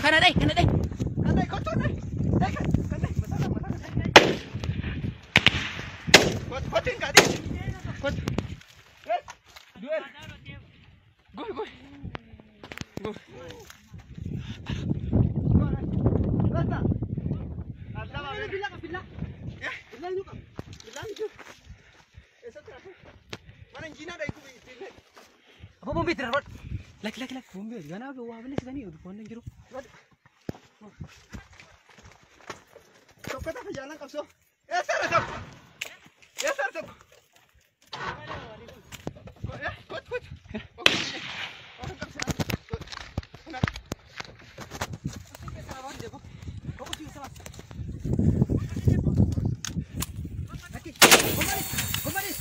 Kanan đây, kanan đây. Kanan đây, có chốt đây. Đây, kanan đây, mà sao đây. Có trên cả đi. Có. Dua. Gol, gol. Gol. Rata. Ada bila. Ya, bila juga. Bila juga. Satu apa? Mana Gina dah ikut ini. Apa bombi terus? Laki. Bombi. Gana apa? Wah, ini sedang ni. Phone ni jeruk. Kau kata apa jalan kau so? Sir. Yes, sir. Kut. Orang kau sana. Nak. Kita lawan dia, kau. Kau pergi sana. Lagi. Kembali.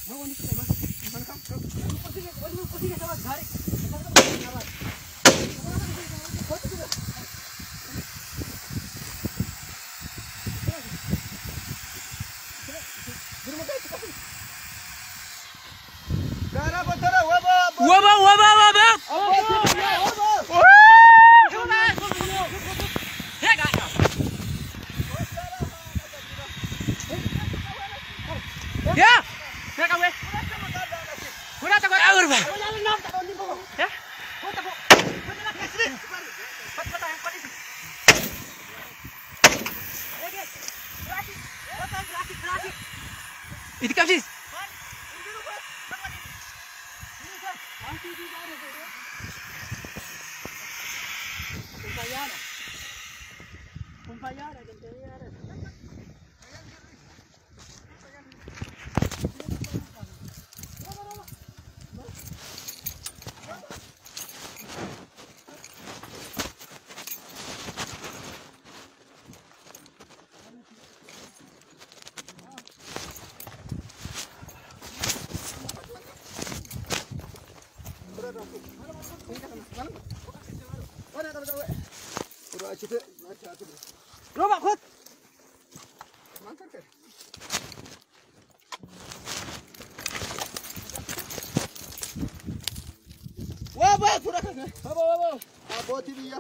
Mau ni sana, mas. Mana kau? Pergi ke sana, garik. Wabah. Ya. Ya kamu. Kurang tak kau urus. Ya. Itu kapsis. Kumpayana. Robak kut. Mantap ke? Wah, pura kan? Wah. Apa TV ya?